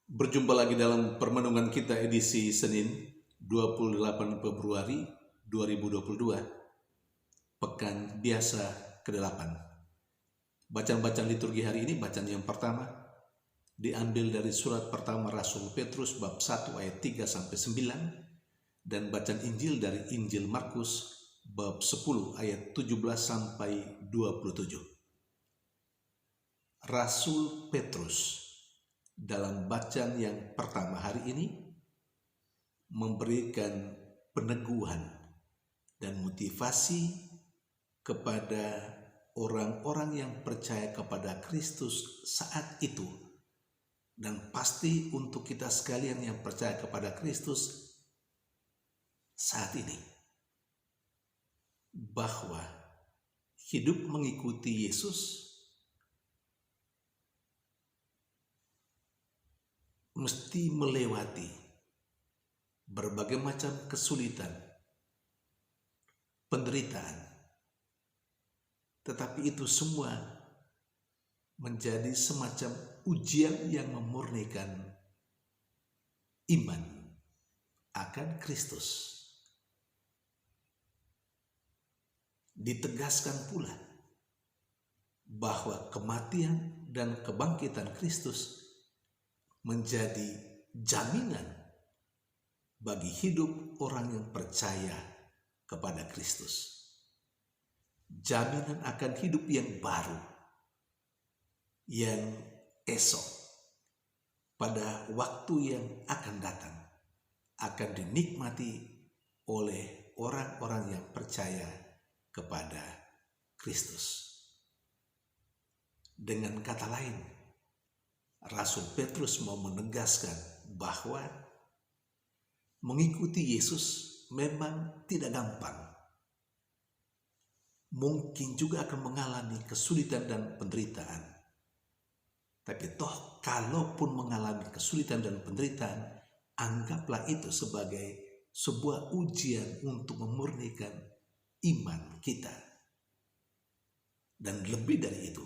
Berjumpa lagi dalam permenungan kita edisi Senin 28 Februari 2022, Pekan Biasa ke-8. Bacaan-bacaan liturgi hari ini, bacaan yang pertama diambil dari surat pertama Rasul Petrus bab 1 ayat 3-9 dan bacaan Injil dari Injil Markus bab 10 ayat 17-27. Rasul Petrus dalam bacaan yang pertama hari ini memberikan peneguhan dan motivasi kepada orang-orang yang percaya kepada Kristus saat itu, dan pasti untuk kita sekalian yang percaya kepada Kristus saat ini, bahwa hidup mengikuti Yesus mesti melewati berbagai macam kesulitan, penderitaan, tetapi itu semua menjadi semacam ujian yang memurnikan iman akan Kristus. Ditegaskan pula bahwa kematian dan kebangkitan Kristus menjadi jaminan bagi hidup orang yang percaya kepada Kristus. Jaminan akan hidup yang baru, yang esok, pada waktu yang akan datang, akan dinikmati oleh orang-orang yang percaya kepada Kristus. Dengan kata lain, Rasul Petrus mau menegaskan bahwa mengikuti Yesus memang tidak gampang. Mungkin juga akan mengalami kesulitan dan penderitaan. Tapi toh kalaupun mengalami kesulitan dan penderitaan, anggaplah itu sebagai sebuah ujian untuk memurnikan iman kita. Dan lebih dari itu,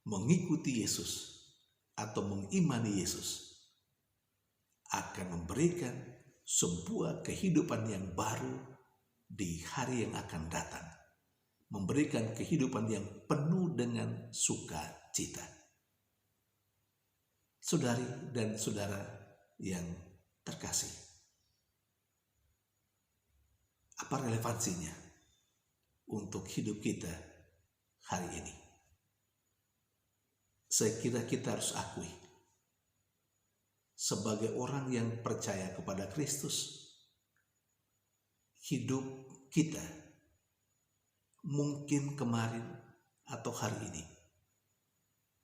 mengikuti Yesus atau mengimani Yesus akan memberikan sebuah kehidupan yang baru di hari yang akan datang, memberikan kehidupan yang penuh dengan sukacita. Saudari dan saudara yang terkasih, apa relevansinya untuk hidup kita hari ini? Saya kira kita harus akui, sebagai orang yang percaya kepada Kristus, hidup kita mungkin kemarin atau hari ini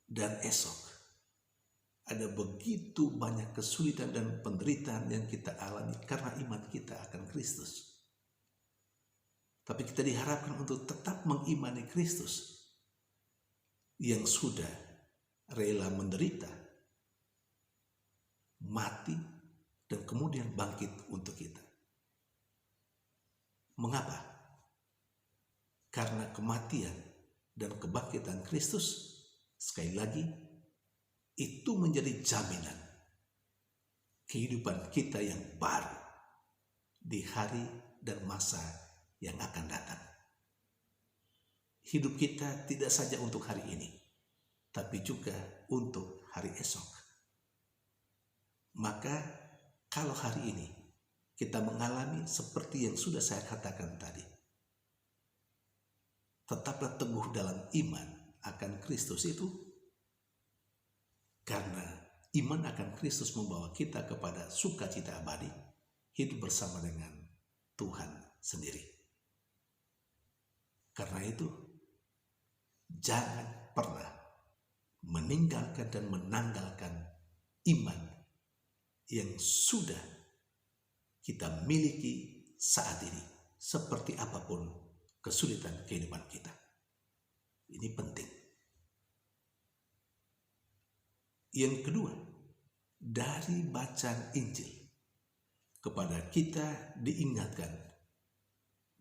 dan esok ada begitu banyak kesulitan dan penderitaan yang kita alami karena iman kita akan Kristus. Tapi kita diharapkan untuk tetap mengimani Kristus yang sudah rela menderita, mati, dan kemudian bangkit untuk kita. Mengapa? Karena kematian dan kebangkitan Kristus, sekali lagi, itu menjadi jaminan kehidupan kita yang baru di hari dan masa yang akan datang. Hidup kita tidak saja untuk hari ini, tapi juga untuk hari esok. Maka kalau hari ini kita mengalami seperti yang sudah saya katakan tadi, tetaplah teguh dalam iman akan Kristus itu, karena iman akan Kristus membawa kita kepada sukacita abadi, hidup bersama dengan Tuhan sendiri. Karena itu, jangan pernah meninggalkan dan menanggalkan iman yang sudah kita miliki saat ini, seperti apapun kesulitan kehidupan kita. Ini penting. Yang kedua, dari bacaan Injil kepada kita diingatkan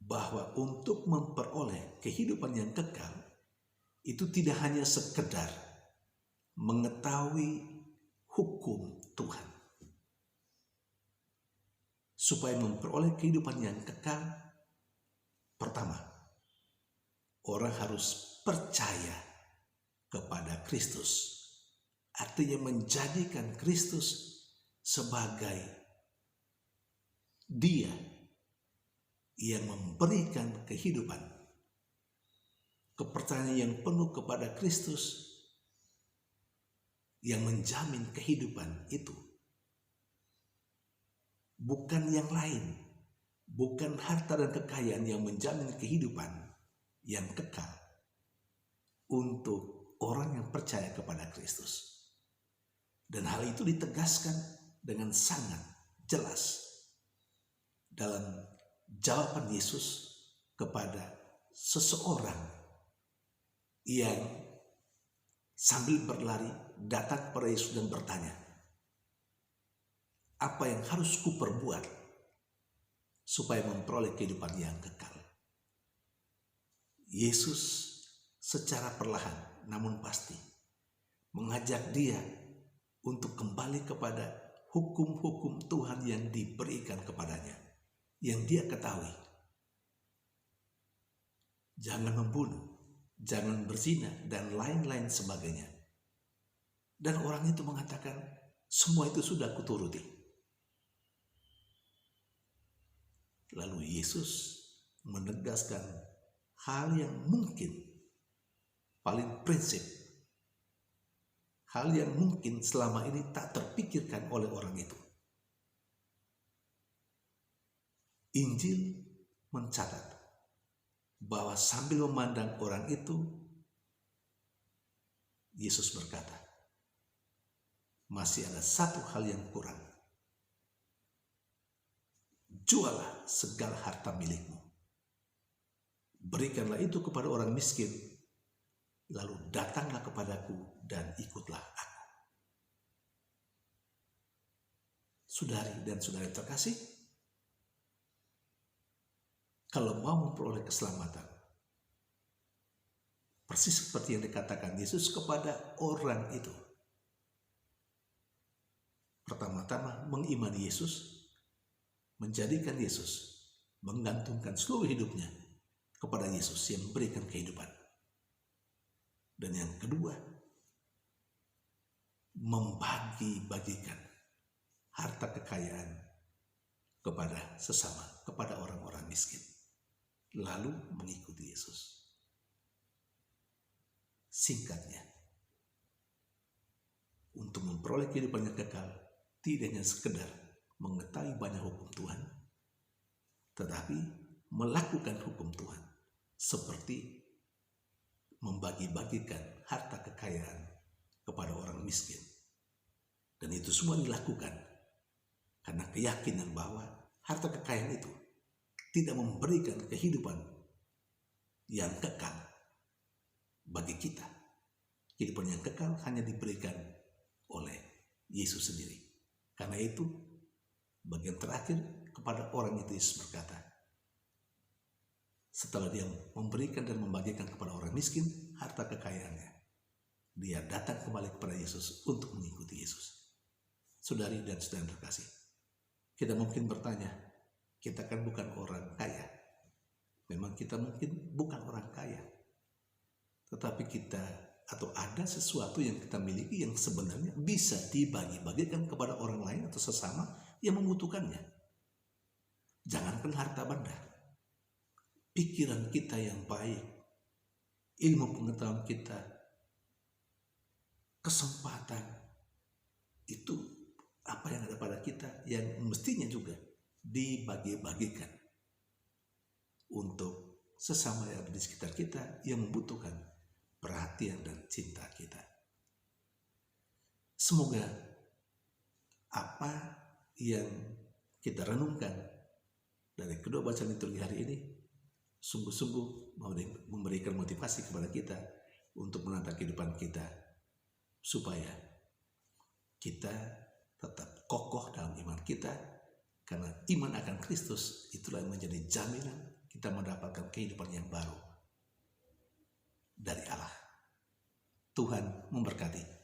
bahwa untuk memperoleh kehidupan yang kekal itu tidak hanya sekedar mengetahui hukum Tuhan. Supaya memperoleh kehidupan yang kekal, pertama, orang harus percaya kepada Kristus. Artinya menjadikan Kristus sebagai Dia yang memberikan kehidupan. Kepercayaan yang penuh kepada Kristus yang menjamin kehidupan itu. Bukan yang lain, bukan harta dan kekayaan yang menjamin kehidupan yang kekal untuk orang yang percaya kepada Kristus. Dan hal itu ditegaskan dengan sangat jelas dalam jawaban Yesus kepada seseorang yang sambil berlari datang kepada Yesus dan bertanya, apa yang harus kuperbuat supaya memperoleh kehidupan yang kekal? Yesus secara perlahan namun pasti mengajak dia untuk kembali kepada hukum-hukum Tuhan yang diberikan kepadanya, yang dia ketahui. Jangan membunuh, jangan berzina, dan lain-lain sebagainya. Dan orang itu mengatakan, semua itu sudah kuturuti. Lalu Yesus menegaskan hal yang mungkin paling prinsip, hal yang mungkin selama ini tak terpikirkan oleh orang itu. Injil mencatat bahwa sambil memandang orang itu, Yesus berkata, masih ada satu hal yang kurang. Jualah segala harta milikmu, berikanlah itu kepada orang miskin, lalu datanglah kepadaku dan ikutlah aku. Saudari dan saudara terkasih, kalau mau memperoleh keselamatan, persis seperti yang dikatakan Yesus kepada orang itu, pertama-tama mengimani Yesus, menjadikan Yesus, menggantungkan seluruh hidupnya kepada Yesus yang memberikan kehidupan. Dan yang kedua, membagi-bagikan harta kekayaan kepada sesama, kepada orang-orang miskin, lalu mengikuti Yesus. Singkatnya, untuk memperoleh kehidupan yang kekal, tidak hanya sekedar mengetahui banyak hukum Tuhan, tetapi melakukan hukum Tuhan seperti membagi-bagikan harta kekayaan kepada orang miskin. Dan itu semua dilakukan karena keyakinan bahwa harta kekayaan itu tidak memberikan kehidupan yang kekal bagi kita. Kehidupan yang kekal hanya diberikan oleh Yesus sendiri. Karena itu, bagian terakhir kepada orang itu Yesus berkata, setelah dia memberikan dan membagikan kepada orang miskin harta kekayaannya, dia datang kembali kepada Yesus untuk mengikuti Yesus. Saudari dan saudara terkasih, kita mungkin bertanya, kita kan bukan orang kaya. Memang kita mungkin bukan orang kaya, tetapi kita atau ada sesuatu yang kita miliki yang sebenarnya bisa dibagi-bagikan kepada orang lain atau sesama yang membutuhkannya. Jangankan harta benda, pikiran kita yang baik, ilmu pengetahuan kita, kesempatan, itu apa yang ada pada kita yang mestinya juga dibagi-bagikan untuk sesama yang ada di sekitar kita yang membutuhkan perhatian dan cinta kita. Semoga apa yang kita renungkan dari kedua bacaan liturgi hari ini sungguh-sungguh memberikan motivasi kepada kita untuk menata kehidupan kita, supaya kita tetap kokoh dalam iman kita, karena iman akan Kristus itulah yang menjadi jaminan kita mendapatkan kehidupan yang baru dari Allah. Tuhan memberkati.